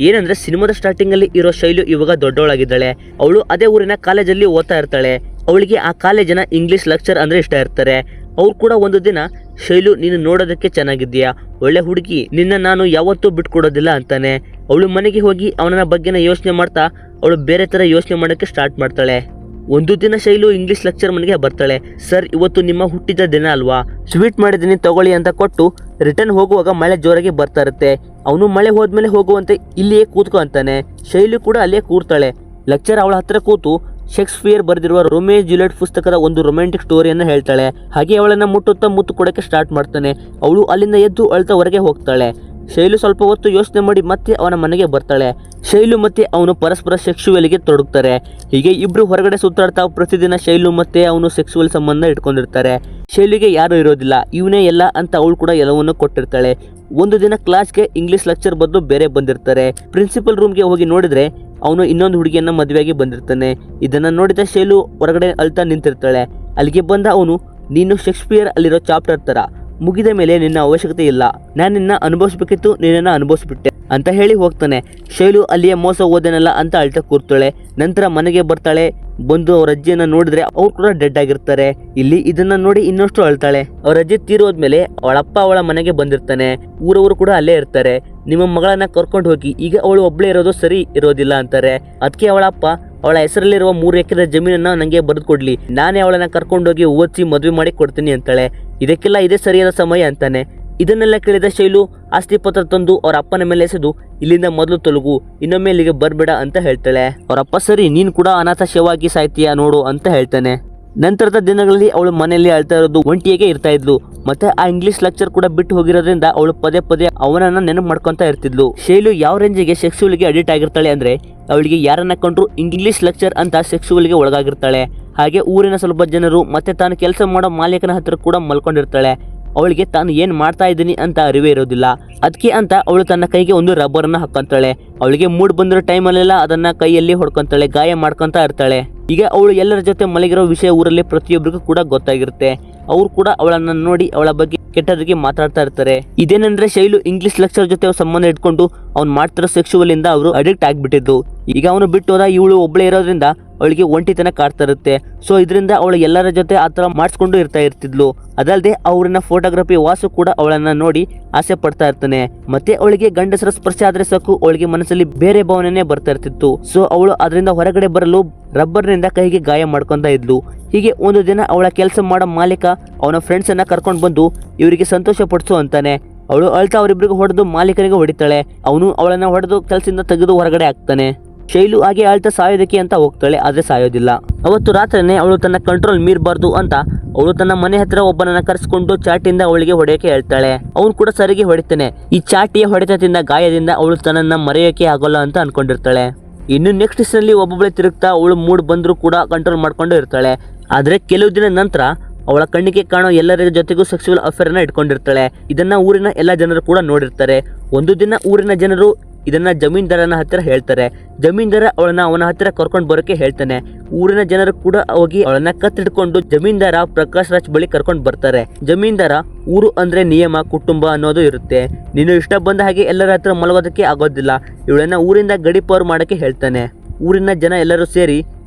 ಏನಂದ್ರೆ ಸಿನಿಮಾದ ಸ್ಟಾರ್ಟಿಂಗ್ ಅಲ್ಲಿ ಇರೋ ಶೈಲು ಇವಾಗ ದೊಡ್ಡವಳಾಗಿದ್ದಾಳೆ. ಅವಳು ಅದೇ ಊರಿನ ಕಾಲೇಜಲ್ಲಿ ಓದ್ತಾ ಇರ್ತಾಳೆ. ಅವಳಿಗೆ ಆ ಕಾಲೇಜಿನ ಇಂಗ್ಲಿಷ್ ಲೆಕ್ಚರ್ ಅಂದ್ರೆ ಇಷ್ಟ ಇರ್ತಾರೆ. ಅವ್ರು ಕೂಡ ಒಂದು ದಿನ ಶೈಲು ನೀನು ನೋಡೋದಕ್ಕೆ ಚೆನ್ನಾಗಿದ್ದೀಯಾ, ಒಳ್ಳೆ ಹುಡುಗಿ, ನಿನ್ನ ನಾನು ಯಾವತ್ತೂ ಬಿಟ್ಕೊಡೋದಿಲ್ಲ ಅಂತಾನೆ. ಅವಳು ಮನೆಗೆ ಹೋಗಿ ಅವನ ಬಗ್ಗೆನ ಯೋಚನೆ ಮಾಡ್ತಾ ಅವಳು ಬೇರೆ ತರ ಯೋಚನೆ ಮಾಡೋಕ್ಕೆ ಸ್ಟಾರ್ಟ್ ಮಾಡ್ತಾಳೆ. ಒಂದು ದಿನ ಶೈಲು ಇಂಗ್ಲಿಷ್ ಲೆಕ್ಚರ್ ಮನೆಗೆ ಬರ್ತಾಳೆ. ಸರ್, ಇವತ್ತು ನಿಮ್ಮ ಹುಟ್ಟಿದ ದಿನ ಅಲ್ವಾ, ಸ್ವೀಟ್ ಮಾಡಿದ್ದೀನಿ ತಗೊಳ್ಳಿ ಅಂತ ಕೊಟ್ಟು ರಿಟರ್ನ್ ಹೋಗುವಾಗ ಮಳೆ ಜೋರಾಗಿ ಬರ್ತಾ ಇರುತ್ತೆ. ಅವನು ಮಳೆ ಹೋದ್ಮೇಲೆ ಹೋಗುವಂತೆ ಇಲ್ಲಿಯೇ ಕೂತ್ಕೊ ಅಂತಾನೆ. ಶೈಲು ಕೂಡ ಅಲ್ಲಿಯೇ ಕೂರ್ತಾಳೆ. ಲೆಕ್ಚರ್ ಅವಳ ಹತ್ರ ಕೂತು ಶೇಕ್ಸ್ಪಿಯರ್ ಬರೆದಿರುವ ರೋಮಿಯೋ ಜೂಲಿಯಟ್ ಪುಸ್ತಕದ ಒಂದು ರೊಮ್ಯಾಂಟಿಕ್ ಸ್ಟೋರಿಯನ್ನು ಹೇಳ್ತಾಳೆ. ಹಾಗೆ ಅವಳನ್ನ ಮುಟ್ಟುತ್ತಾ ಮುತ್ತು ಕೊಡಕ್ಕೆ ಸ್ಟಾರ್ಟ್ ಮಾಡ್ತಾನೆ. ಅವಳು ಅಲ್ಲಿಂದ ಎದ್ದು ಅಳ್ತಾ ಹೊರಗೆ ಹೋಗ್ತಾಳೆ. ಶೈಲು ಸ್ವಲ್ಪ ಹೊತ್ತು ಯೋಚನೆ ಮಾಡಿ ಮತ್ತೆ ಅವನ ಮನೆಗೆ ಬರ್ತಾಳೆ. ಶೈಲು ಮತ್ತೆ ಅವನು ಪರಸ್ಪರ ಸೆಕ್ಸುವಲ್ಗೆ ತೊಡಗ್ತಾರೆ. ಹೀಗೆ ಇಬ್ರು ಹೊರಗಡೆ ಸುತ್ತಾಡ್ತಾ ಪ್ರತಿದಿನ ಶೈಲು ಮತ್ತೆ ಅವನು ಸೆಕ್ಸುವಲ್ ಸಂಬಂಧ ಇಟ್ಕೊಂಡಿರ್ತಾರೆ. ಶೈಲಿಗೆ ಯಾರು ಇರೋದಿಲ್ಲ, ಇವನೇ ಎಲ್ಲ ಅಂತ ಅವಳು ಕೂಡ ಎಲ್ಲವನ್ನು ಕೊಟ್ಟಿರ್ತಾಳೆ. ಒಂದು ದಿನ ಕ್ಲಾಸ್ಗೆ ಇಂಗ್ಲಿಷ್ ಲೆಕ್ಚರ್ ಬದಲು ಬೇರೆ ಬಂದಿರ್ತಾರೆ. ಪ್ರಿನ್ಸಿಪಲ್ ರೂಮ್ಗೆ ಹೋಗಿ ನೋಡಿದ್ರೆ ಅವನು ಇನ್ನೊಂದು ಹುಡುಗಿಯನ್ನ ಮದುವೆಯಾಗಿ ಬಂದಿರ್ತಾನೆ. ಇದನ್ನ ನೋಡಿದ ಶೈಲು ಹೊರಗಡೆ ಅಳ್ತಾ ನಿಂತಿರ್ತಾಳೆ. ಅಲ್ಲಿಗೆ ಬಂದ ಅವನು, ನೀನು ಶೇಕ್ಸ್ಪಿಯರ್ ಅಲ್ಲಿರೋ ಚಾಪ್ಟರ್ ತರ ಮುಗಿದ ಮೇಲೆ ನಿನ್ನ ಅವಶ್ಯಕತೆ ಇಲ್ಲ, ನಾನು ನಿನ್ನ ಅನುಭವಿಸ್ಬೇಕಿತ್ತು, ನಿನ್ನ ಅನುಭವಿಸ್ಬಿಟ್ಟೆ ಅಂತ ಹೇಳಿ ಹೋಗ್ತಾನೆ. ಶೈಲು ಅಲ್ಲಿಯೇ ಮೋಸ ಹೋದನಲ್ಲ ಅಂತ ಅಳ್ತಾ ಕೂರ್ತಾಳೆ. ನಂತರ ಮನೆಗೆ ಬರ್ತಾಳೆ. ಬಂದು ಅವ್ರ ಅಜ್ಜಿಯನ್ನ ನೋಡಿದ್ರೆ ಅವ್ರು ಕೂಡ ಡೆಡ್ ಆಗಿರ್ತಾರೆ. ಇಲ್ಲಿ ಇದನ್ನ ನೋಡಿ ಇನ್ನಷ್ಟು ಅಳ್ತಾಳೆ. ಅವ್ರ ಅಜ್ಜಿ ತೀರೋದ್ಮೇಲೆ ಅವಳಪ್ಪ ಅವಳ ಮನೆಗೆ ಬಂದಿರ್ತಾನೆ. ಊರವರು ಕೂಡ ಅಲ್ಲೇ ಇರ್ತಾರೆ. ನಿಮ್ಮ ಮಗಳನ್ನ ಕರ್ಕೊಂಡು ಹೋಗಿ, ಈಗ ಅವಳು ಒಬ್ಳೇ ಇರೋದು ಸರಿ ಇರೋದಿಲ್ಲ ಅಂತಾರೆ. ಅದಕ್ಕೆ ಅವಳಪ್ಪ ಅವಳ ಹೆಸರಲ್ಲಿರುವ 3 ಎಕರೆ ಜಮೀನನ್ನ ನಂಗೆ ಬರೆದು ಕೊಡ್ಲಿ, ನಾನೇ ಅವಳನ್ನ ಕರ್ಕೊಂಡೋಗಿ ಓದಿಸಿ ಮದುವೆ ಮಾಡಿ ಕೊಡ್ತೀನಿ ಅಂತಾಳೆ. ಇದಕ್ಕೆಲ್ಲ ಇದೇ ಸರಿಯಾದ ಸಮಯ ಅಂತಾನೆ. ಇದನ್ನೆಲ್ಲ ಕೇಳಿದ ಶೈಲು ಆಸ್ತಿ ಪತ್ರ ತಂದು ಅವ್ರ ಅಪ್ಪನ ಮೇಲೆ ಎಸೆದು ಇಲ್ಲಿಂದ ಮೊದಲು ತೊಲಗು, ಇನ್ನೊಮ್ಮೆ ಇಲ್ಲಿಗೆ ಬರ್ಬೇಡ ಅಂತ ಹೇಳ್ತಾಳೆ. ಅವರಪ್ಪ ಸರಿ, ನೀನ್ ಕೂಡ ಅನಾಥ ಶವವಾಗಿ ಸಾಯ್ತೀಯಾ ನೋಡು ಅಂತ ಹೇಳ್ತಾನೆ. ನಂತರದ ದಿನಗಳಲ್ಲಿ ಅವಳು ಮನೆಯಲ್ಲಿ ಅಳ್ತಾ ಇರೋದು, ಒಂಟಿಯಾಗೆ ಇರ್ತಾ ಇದ್ಲು. ಮತ್ತೆ ಆ ಇಂಗ್ಲಿಷ್ ಲೆಕ್ಚರ್ ಕೂಡ ಬಿಟ್ಟು ಹೋಗಿರೋದ್ರಿಂದ ಅವಳು ಪದೇ ಪದೇ ಅವನನ್ನ ನೆನಪು ಮಾಡ್ಕೊಂತ ಇರ್ತಿದ್ಲು. ಶೈಲು ಯಾವ ರೇಂಜಿಗೆ ಸೆಕ್ಸುವಲ್ಗೆ ಅಡಿಕ್ಟ್ ಆಗಿರ್ತಾಳೆ ಅಂದ್ರೆ ಅವಳಿಗೆ ಯಾರನ್ನ ಕಂಡ್ರು ಇಂಗ್ಲಿಷ್ ಲೆಕ್ಚರ್ ಅಂತ ಸೆಕ್ಸುವಲ್ಗೆ ಒಳಗಾಗಿರ್ತಾಳೆ. ಹಾಗೆ ಊರಿನ ಸ್ವಲ್ಪ ಜನರು ಮತ್ತೆ ತಾನು ಕೆಲಸ ಮಾಡೋ ಮಾಲೀಕನ ಹತ್ರ ಕೂಡ ಮಲ್ಕೊಂಡಿರ್ತಾಳೆ. ಅವಳಿಗೆ ತಾನು ಏನ್ ಮಾಡ್ತಾ ಇದ್ದೀನಿ ಅಂತ ಅರಿವೇ ಇರೋದಿಲ್ಲ. ಅದಕ್ಕೆ ಅಂತ ಅವಳು ತನ್ನ ಕೈಗೆ ಒಂದು ರಬ್ಬರ್ನ ಹಾಕೊಂತಾಳೆ. ಅವಳಿಗೆ ಮೂಡ್ ಬಂದಿರೋ ಟೈಮಲ್ಲೆಲ್ಲ ಅದನ್ನ ಕೈಯಲ್ಲಿ ಹೊಡ್ಕೊಂತಾಳೆ, ಗಾಯ ಮಾಡ್ಕೊಂತ ಇರ್ತಾಳೆ. ಈಗ ಅವಳು ಎಲ್ಲರ ಜೊತೆ ಮಲಗಿರೋ ವಿಷಯ ಊರಲ್ಲಿ ಪ್ರತಿಯೊಬ್ಬರಿಗೂ ಕೂಡ ಗೊತ್ತಾಗಿರುತ್ತೆ. ಅವ್ರು ಕೂಡ ಅವಳನ್ನ ನೋಡಿ ಅವಳ ಬಗ್ಗೆ ಕೆಟ್ಟದಕ್ಕೆ ಮಾತಾಡ್ತಾ ಇರ್ತಾರೆ. ಇದೇನಂದ್ರೆ ಶೈಲು ಇಂಗ್ಲಿಷ್ ಲೆಕ್ಚರ್ ಜೊತೆ ಸಂಬಂಧ ಇಟ್ಕೊಂಡು ಅವ್ನು ಮಾಡ್ತಿರೋ ಸೆಕ್ಸುವಲ್ ಇಂದ ಅವರು ಅಡಿಕ್ಟ್ ಆಗ್ಬಿಟ್ಟಿದ್ದು. ಈಗ ಅವನು ಬಿಟ್ಟು ಹೋದ, ಇವಳು ಒಬ್ಳೆ ಇರೋದ್ರಿಂದ ಅವಳಿಗೆ ಒಂಟಿತನ ಕಾಡ್ತಾ ಇರುತ್ತೆ. ಸೊ ಇದರಿಂದ ಅವಳು ಎಲ್ಲರ ಜೊತೆ ಆ ಥರ ಮಾಡಿಸ್ಕೊಂಡು ಇರ್ತಿದ್ಲು. ಅದಲ್ಲದೆ ಅವ್ರನ್ನ ಫೋಟೋಗ್ರಫಿ ವಾಸು ಕೂಡ ಅವಳನ್ನ ನೋಡಿ ಆಸೆ ಪಡ್ತಾ ಇರ್ತಾನೆ. ಮತ್ತೆ ಅವಳಿಗೆ ಗಂಡಸರ ಸ್ಪರ್ಶ ಆದ್ರೆ ಸಾಕು ಅವಳಿಗೆ ಮನಸ್ಸಲ್ಲಿ ಬೇರೆ ಭಾವನೆನೇ ಬರ್ತಾ ಇರ್ತಿತ್ತು. ಸೊ ಅವಳು ಅದರಿಂದ ಹೊರಗಡೆ ಬರಲು ರಬ್ಬರ್ನಿಂದ ಕೈಗೆ ಗಾಯ ಮಾಡ್ಕೊಂತ ಇದ್ಲು. ಹೀಗೆ ಒಂದು ದಿನ ಅವಳ ಕೆಲಸ ಮಾಡೋ ಮಾಲೀಕ ಅವನ ಫ್ರೆಂಡ್ಸ್ ಅನ್ನ ಕರ್ಕೊಂಡು ಬಂದು ಇವರಿಗೆ ಸಂತೋಷ ಪಡಿಸು ಅಂತಾನೆ. ಅವಳು ಅಳ್ತಾ ಅವರಿಬ್ಬರಿಗೂ ಹೊಡೆದು ಮಾಲೀಕನಿಗೆ ಹೊಡಿತಾಳೆ. ಅವನು ಅವಳನ್ನ ಹೊಡೆದು ಕೆಲಸದಿಂದ ತೆಗೆದು ಹೊರಗಡೆ ಹಾಕ್ತಾನೆ. ಶೈಲು ಹಾಗೆ ಆಳ್ತಾ ಸಾಯೋದಕ್ಕೆ ಅಂತ ಹೋಗ್ತಾಳೆ, ಆದ್ರೆ ಸಾಯೋದಿಲ್ಲ. ಅವತ್ತು ರಾತ್ರಿನೇ ಅವಳು ತನ್ನ ಕಂಟ್ರೋಲ್ ಮೀರಬಾರ್ದು ಅಂತ ಅವಳು ತನ್ನ ಮನೆ ಹತ್ರ ಒಬ್ಬನನ್ನ ಕರೆಸ್ಕೊಂಡು ಚಾಟಿಯಿಂದ ಅವಳಿಗೆ ಹೊಡೆಯೋಕೆ ಹೇಳ್ತಾಳೆ. ಅವನು ಕೂಡ ಸರಿಗೆ ಹೊಡಿತಾನೆ. ಈ ಚಾಟಿಯ ಹೊಡೆತದಿಂದ ಗಾಯದಿಂದ ಅವಳು ತನ್ನನ್ನ ಮರೆಯೋಕೆ ಆಗೋಲ್ಲ ಅಂತ ಅನ್ಕೊಂಡಿರ್ತಾಳೆ. ಇನ್ನು ನೆಕ್ಸ್ಟ್ ನಲ್ಲಿ ಒಬ್ಬೊಬ್ಬಳೆ ತಿರುಗ್ತಾ ಅವಳು ಮೂಡ್ ಬಂದ್ರು ಕೂಡ ಕಂಟ್ರೋಲ್ ಮಾಡ್ಕೊಂಡು ಇರ್ತಾಳೆ. ಆದ್ರೆ ಕೆಲವು ದಿನ ನಂತರ ಅವಳ ಕಣ್ಣಿಗೆ ಕಾಣೋ ಎಲ್ಲರ ಜೊತೆಗೂ ಸೆಕ್ಸುವಲ್ ಅಫೇರ್ ನ ಇಟ್ಕೊಂಡಿರ್ತಾಳೆ. ಇದನ್ನ ಊರಿನ ಎಲ್ಲ ಜನರು ಕೂಡ ನೋಡಿರ್ತಾರೆ. ಒಂದು ದಿನ ಊರಿನ ಜನರು ಇದನ್ನ ಜಮೀನ್ದಾರನ ಹತ್ತಿರ ಹೇಳ್ತಾರೆ. ಜಮೀನ್ದಾರ ಅವಳನ್ನ ಅವನ ಹತ್ತಿರ ಕರ್ಕೊಂಡು ಬರೋಕೆ ಹೇಳ್ತಾನೆ. ಊರಿನ ಜನರು ಕೂಡ ಹೋಗಿ ಅವಳನ್ನ ಕತ್ತಿಡ್ಕೊಂಡು ಜಮೀನ್ದಾರ ಪ್ರಕಾಶ್ ರಾಜ್ ಬಳಿ ಕರ್ಕೊಂಡು ಬರ್ತಾರೆ. ಜಮೀನ್ದಾರ ಊರು ಅಂದ್ರೆ ನಿಯಮ ಕುಟುಂಬ ಅನ್ನೋದು ಇರುತ್ತೆ. ನೀನು ಇಷ್ಟ ಬಂದ ಹಾಗೆ ಎಲ್ಲರ ಹತ್ರ ಮಲಗೋದಕ್ಕೆ ಆಗೋದಿಲ್ಲ. ಇವಳನ್ನ ಊರಿಂದ ಗಡಿಪಾರು ಮಾಡಕ್ಕೆ ಹೇಳ್ತಾನೆ. ಊರಿನ ಜನ ಎಲ್ಲರೂ ಸೇರಿ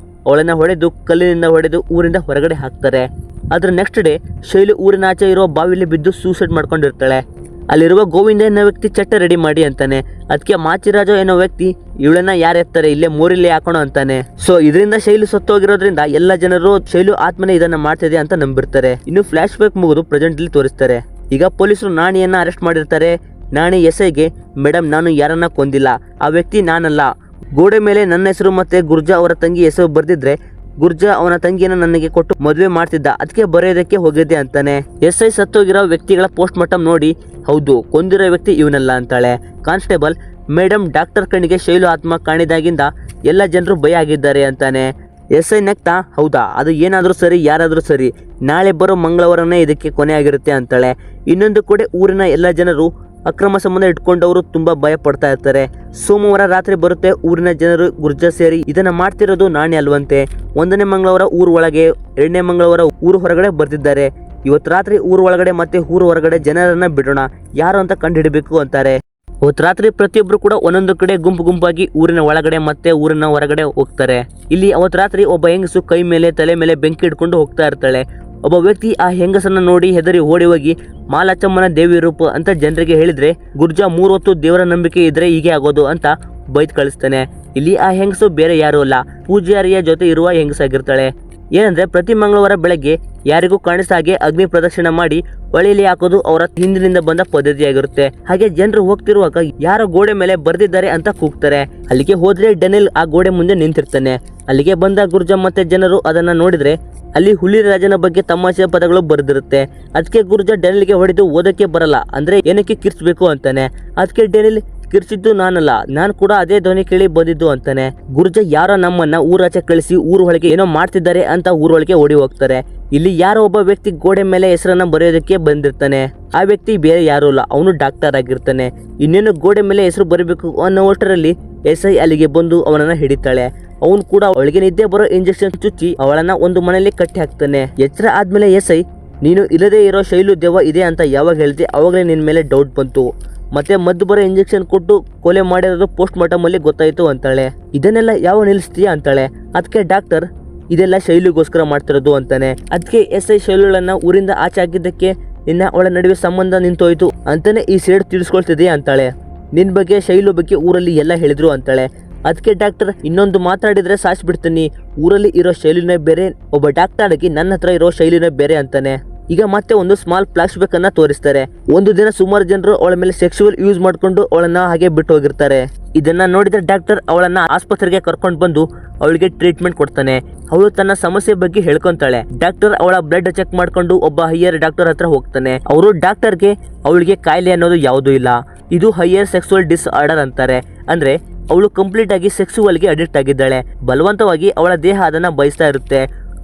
ಅವಳನ್ನ ಹೊಡೆದು ಕಲ್ಲಿನಿಂದ ಹೊಡೆದು ಊರಿಂದ ಹೊರಗಡೆ ಹಾಕ್ತಾರೆ. ಅದ್ರ ನೆಕ್ಸ್ಟ್ ಡೇ ಶೈಲು ಊರಿನ ಆಚೆ ಇರೋ ಬಾವಿಲಿ ಬಿದ್ದು ಸೂಸೈಡ್ ಮಾಡ್ಕೊಂಡಿರ್ತಾಳೆ. ಅಲ್ಲಿರುವ ಗೋವಿಂದ ಅನ್ನೋ ವ್ಯಕ್ತಿ ಚಟ್ಟ ರೆಡಿ ಮಾಡಿ ಅಂತಾನೆ. ಅದಕ್ಕೆ ಮಾಚಿರಾಜ ಅನ್ನೋ ವ್ಯಕ್ತಿ ಇವಳನ್ನ ಯಾರು ಎತ್ತಾರೆ ಇಲ್ಲೇ ಮೋರಿಲಿ ಹಾಕೋಣ ಅಂತಾನೆ. ಸೊ ಇದರಿಂದ ಶೈಲು ಸತ್ತೋಗಿರೋದ್ರಿಂದ ಎಲ್ಲ ಜನರು ಶೈಲು ಆತ್ಮನೇ ಇದನ್ನ ಮಾಡ್ತಿದೆ ಅಂತ ನಂಬಿರ್ತಾರೆ. ಇನ್ನು ಫ್ಲಾಶ್ ಬ್ಯಾಕ್ ಮುಗಿದು ಪ್ರೆಸೆಂಟ್ ಅಲ್ಲಿ ತೋರಿಸ್ತಾರೆ. ಈಗ ಪೊಲೀಸರು ನಾಣಿಯನ್ನ ಅರೆಸ್ಟ್ ಮಾಡಿರ್ತಾರೆ. ನಾಣಿ ಎಸ್ಐಗೆ, ಮೇಡಮ್ ನಾನು ಯಾರನ್ನ ಕೊಂದಿಲ್ಲ, ಆ ವ್ಯಕ್ತಿ ನಾನಲ್ಲ. ಗೋಡೆ ಮೇಲೆ ನನ್ನ ಹೆಸರು ಮತ್ತೆ ಗುರ್ಜಾ ಅವರ ತಂಗಿ ಹೆಸರು ಬರ್ದಿದ್ರೆ ಗುರ್ಜಾ ಅವನ ತಂಗಿಯನ್ನ ನನಗೆ ಕೊಟ್ಟು ಮದುವೆ ಮಾಡ್ತಿದ್ದ, ಅದಕ್ಕೆ ಬರೆಯೋದಕ್ಕೆ ಹೋಗಿದ್ದೆ ಅಂತಾನೆ. ಎಸ್ಐ ಸತ್ತೋಗಿರೋ ವ್ಯಕ್ತಿಗಳ ಪೋಸ್ಟ್ ಮಾರ್ಟಮ್ ನೋಡಿ ಹೌದು ಕೊಂದಿರೋ ವ್ಯಕ್ತಿ ಇವನಲ್ಲ ಅಂತಾಳೆ. ಕಾನ್ಸ್ಟೇಬಲ್, ಮೇಡಮ್ ಡಾಕ್ಟರ್ ಕಣ್ಣಿಗೆ ಶೈಲು ಆತ್ಮ ಕಾಣಿದಾಗಿಂದ ಎಲ್ಲ ಜನರು ಭಯ ಆಗಿದ್ದಾರೆ ಅಂತಾನೆ. ಎಸ್ಐ ನಗ್ತಾ, ಹೌದಾ, ಅದು ಏನಾದರೂ ಸರಿ ಯಾರಾದರೂ ಸರಿ, ನಾಳೆ ಬರೋ ಮಂಗಳವಾರನೇ ಇದಕ್ಕೆ ಕೊನೆ ಆಗಿರುತ್ತೆ ಅಂತಾಳೆ. ಇನ್ನೊಂದು ಕಡೆ ಊರಿನ ಎಲ್ಲ ಜನರು ಅಕ್ರಮ ಸಂಬಂಧ ಇಟ್ಕೊಂಡವರು ತುಂಬಾ ಭಯ ಪಡ್ತಾ ಇರ್ತಾರೆ. ಸೋಮವಾರ ರಾತ್ರಿ ಬರುತ್ತೆ. ಊರಿನ ಜನರು ಗುರ್ಜಾ ಸೇರಿ ಇದನ್ನ ಮಾಡ್ತಿರೋದು ನಾಣಿ ಅಲ್ವಂತೆ. 1ನೇ ಮಂಗಳವಾರ ಊರು ಒಳಗೆ, 2ನೇ ಮಂಗಳವಾರ ಊರು ಹೊರಗಡೆ ಬರ್ತಿದ್ದಾರೆ. ಇವತ್ತು ರಾತ್ರಿ ಊರು ಒಳಗಡೆ ಮತ್ತೆ ಊರು ಹೊರಗಡೆ ಜನರನ್ನ ಬಿಡೋಣ, ಯಾರು ಅಂತ ಕಂಡು ಹಿಡಬೇಕು ಅಂತಾರೆ. ಅವತ್ತು ರಾತ್ರಿ ಪ್ರತಿಯೊಬ್ರು ಕೂಡ ಒಂದೊಂದು ಕಡೆ ಗುಂಪು ಗುಂಪಾಗಿ ಊರಿನ ಒಳಗಡೆ ಮತ್ತೆ ಊರಿನ ಹೊರಗಡೆ ಹೋಗ್ತಾರೆ. ಇಲ್ಲಿ ಅವತ್ತು ರಾತ್ರಿ ಒಬ್ಬ ಹೆಂಗಸು ಕೈ ಮೇಲೆ ತಲೆ ಮೇಲೆ ಬೆಂಕಿ ಇಟ್ಕೊಂಡು ಹೋಗ್ತಾ ಇರ್ತಾಳೆ. ಒಬ್ಬ ವ್ಯಕ್ತಿ ಆ ಹೆಂಗಸನ್ನ ನೋಡಿ ಹೆದರಿ ಓಡಿ ಹೋಗಿ ಮಾಲಚಮ್ಮನ ದೇವಿ ರೂಪ ಅಂತ ಜನರಿಗೆ ಹೇಳಿದ್ರೆ ಗುರ್ಜಾ 3 ಹೊತ್ತು ದೇವರ ನಂಬಿಕೆ ಇದ್ರೆ ಹೀಗೆ ಆಗೋದು ಅಂತ ಬೈದ್ ಕಳಿಸ್ತಾನೆ. ಇಲ್ಲಿ ಆ ಹೆಂಗಸು ಬೇರೆ ಯಾರು ಅಲ್ಲ, ಪೂಜಾರಿಯ ಜೊತೆ ಇರುವ ಹೆಂಗಸಾಗಿರ್ತಾಳೆ. ಏನಂದ್ರೆ ಪ್ರತಿ ಮಂಗಳವಾರ ಬೆಳಗ್ಗೆ ಯಾರಿಗೂ ಕಾಣಿಸ್ದ ಹಾಗೆ ಅಗ್ನಿ ಪ್ರದಕ್ಷಿಣೆ ಮಾಡಿ ಹೊಳೆಯಲ್ಲಿ ಹಾಕೋದು ಅವರ ಹಿಂದಿನಿಂದ ಬಂದ ಪದ್ಧತಿಯಾಗಿರುತ್ತೆ. ಹಾಗೆ ಜನರು ಹೋಗ್ತಿರುವಾಗ ಯಾರೋ ಗೋಡೆ ಮೇಲೆ ಬರ್ದಿದ್ದಾರೆ ಅಂತ ಕೂಗ್ತಾರೆ. ಅಲ್ಲಿಗೆ ಹೋದ್ರೆ ಡೆನಿಲ್ ಆ ಗೋಡೆ ಮುಂದೆ ನಿಂತಿರ್ತಾನೆ. ಅಲ್ಲಿಗೆ ಬಂದ ಗುರ್ಜಾ ಮತ್ತೆ ಜನರು ಅದನ್ನ ನೋಡಿದ್ರೆ ಅಲ್ಲಿ ಹುಲಿ ರಾಜನ ಬಗ್ಗೆ ತಮಾಷೆ ಪದಗಳು ಬರ್ದಿರುತ್ತೆ. ಅದಕ್ಕೆ ಗುರ್ಜಾ ಡೆನಿಲ್ಗೆ ಹೊಡೆದು ಓದಕ್ಕೆ ಬರಲ್ಲ ಅಂದ್ರೆ ಏನಕ್ಕೆ ಕಿರ್ಸ್ಬೇಕು ಅಂತಾನೆ. ಅದಕ್ಕೆ ಡೆನಿಲ್, ಕಿರ್ಚಿದ್ದು ನಾನಲ್ಲ, ನಾನು ಕೂಡ ಅದೇ ಧ್ವನಿ ಕೇಳಿ ಬಂದಿದ್ದು ಅಂತಾನೆ. ಗುರ್ಜಾ ಯಾರೋ ನಮ್ಮನ್ನ ಊರಾಚೆ ಕಳಿಸಿ ಊರ ಒಳಗೆ ಏನೋ ಮಾಡ್ತಿದ್ದಾರೆ ಅಂತ ಊರೊಳಗೆ ಓಡಿ ಹೋಗ್ತಾರೆ. ಇಲ್ಲಿ ಯಾರೋ ಒಬ್ಬ ವ್ಯಕ್ತಿ ಗೋಡೆ ಮೇಲೆ ಹೆಸರನ್ನ ಬರೆಯೋದಕ್ಕೆ ಬಂದಿರ್ತಾನೆ. ಆ ವ್ಯಕ್ತಿ ಬೇರೆ ಯಾರು ಅಲ್ಲ, ಅವನು ಡಾಕ್ಟರ್ ಆಗಿರ್ತಾನೆ. ಇನ್ನೇನು ಗೋಡೆ ಮೇಲೆ ಹೆಸರು ಬರಬೇಕು ಅನ್ನೋಷ್ಟರಲ್ಲಿ ಎಸ್ಐ ಅಲ್ಲಿಗೆ ಬಂದು ಅವನನ್ನ ಹಿಡಿತಾಳೆ. ಅವನು ಕೂಡ ಅವಳಿಗೆ ನಿದ್ದೆ ಬರೋ ಇಂಜೆಕ್ಷನ್ ಚುಚ್ಚಿ ಅವಳನ್ನ ಒಂದು ಮನೆಯಲ್ಲಿ ಕಟ್ಟಿ ಹಾಕ್ತಾನೆ. ಎಚ್ಚರ ಆದ್ಮೇಲೆ ಎಸ್ಐ, ನೀನು ಇಲ್ಲದೆ ಇರೋ ಶೈಲು ದೆವ್ವ ಇದೆ ಅಂತ ಯಾವಾಗ ಹೇಳ್ದೆ ಅವಾಗಲೇ ನಿನ್ ಮೇಲೆ ಡೌಟ್ ಬಂತು, ಮತ್ತೆ ಮದ್ದು ಬರೋ ಇಂಜೆಕ್ಷನ್ ಕೊಟ್ಟು ಕೊಲೆ ಮಾಡಿರೋದು ಪೋಸ್ಟ್ ಮಾರ್ಟಮ್ ಅಲ್ಲಿ ಗೊತ್ತಾಯ್ತು ಅಂತಾಳೆ. ಇದನ್ನೆಲ್ಲ ಯಾವ ನಿಲ್ಲಿಸ್ತೀಯಾ ಅಂತಾಳೆ. ಅದಕ್ಕೆ ಡಾಕ್ಟರ್, ಇದೆಲ್ಲ ಶೈಲಿಗೋಸ್ಕರ ಮಾಡ್ತಿರೋದು ಅಂತಾನೆ. ಅದಕ್ಕೆ ಎಸ್ಐ ಶೈಲುಗಳನ್ನ ಊರಿಂದ ಆಚೆ ಆಗಿದ್ದಕ್ಕೆ ನಿನ್ನ ಅವಳ ನಡುವೆ ಸಂಬಂಧ ನಿಂತೋಯ್ತು ಅಂತಾನೆ ಈ ಸೇಡ್ ತಿಳಿಸ್ಕೊಳ್ತಿದೆಯಾ ಅಂತಾಳೆ. ನಿನ್ ಬಗ್ಗೆ ಶೈಲು ಬಗ್ಗೆ ಊರಲ್ಲಿ ಎಲ್ಲ ಹೇಳಿದ್ರು ಅಂತಾಳೆ. ಅದಕ್ಕೆ ಡಾಕ್ಟರ್, ಇನ್ನೊಂದು ಮಾತಾಡಿದ್ರೆ ಸಾಯಿಸ್ಬಿಡ್ತೀನಿ, ಊರಲ್ಲಿ ಇರೋ ಶೈಲಿನೇ ಬೇರೆ, ಒಬ್ಬ ಡಾಕ್ಟರ್ ಆಗಿ ನನ್ನ ಹತ್ರ ಇರೋ ಶೈಲಿನೇ ಬೇರೆ ಅಂತಾನೆ. ಈಗ ಮತ್ತೆ ಒಂದು ಸ್ಮಾಲ್ ಫ್ಲಾಶ್ ಬ್ಯಾಕ್ ಅನ್ನ ತೋರಿಸ್ತಾರೆ. ಒಂದು ದಿನ ಸುಮಾರು ಜನರು ಅವಳ ಮೇಲೆ ಸೆಕ್ಸುವಲ್ ಯೂಸ್ ಮಾಡ್ಕೊಂಡು ಅವಳನ್ನ ಹಾಗೆ ಬಿಟ್ಟು ಹೋಗಿರ್ತಾರೆ. ಇದನ್ನ ನೋಡಿದ ಡಾಕ್ಟರ್ ಅವಳನ್ನ ಆಸ್ಪತ್ರೆಗೆ ಕರ್ಕೊಂಡು ಬಂದು ಅವಳಿಗೆ ಟ್ರೀಟ್ಮೆಂಟ್ ಕೊಡ್ತಾನೆ. ಅವಳು ತನ್ನ ಸಮಸ್ಯೆ ಬಗ್ಗೆ ಹೇಳ್ಕೊಂತಾಳೆ. ಡಾಕ್ಟರ್ ಅವಳ ಬ್ಲಡ್ ಚೆಕ್ ಮಾಡ್ಕೊಂಡು ಒಬ್ಬ ಹೈಯರ್ ಡಾಕ್ಟರ್ ಹತ್ರ ಹೋಗ್ತಾನೆ. ಅವರು ಡಾಕ್ಟರ್ಗೆ ಅವಳಿಗೆ ಕಾಯಿಲೆ ಅನ್ನೋದು ಯಾವುದೂ ಇಲ್ಲ, ಇದು ಹೈಯರ್ ಸೆಕ್ಸುವಲ್ ಡಿಸ್ಆರ್ಡರ್ ಅಂತಾರೆ. ಅಂದ್ರೆ ಅವಳು ಕಂಪ್ಲೀಟ್ ಆಗಿ ಸೆಕ್ಸುವಲ್ಗೆ ಅಡಿಕ್ಟ್ ಆಗಿದ್ದಾಳೆ. ಬಲವಂತವಾಗಿ ಅವಳ ದೇಹ ಅದನ್ನ ಬಯಸ್ತಾ ಇರುತ್ತೆ.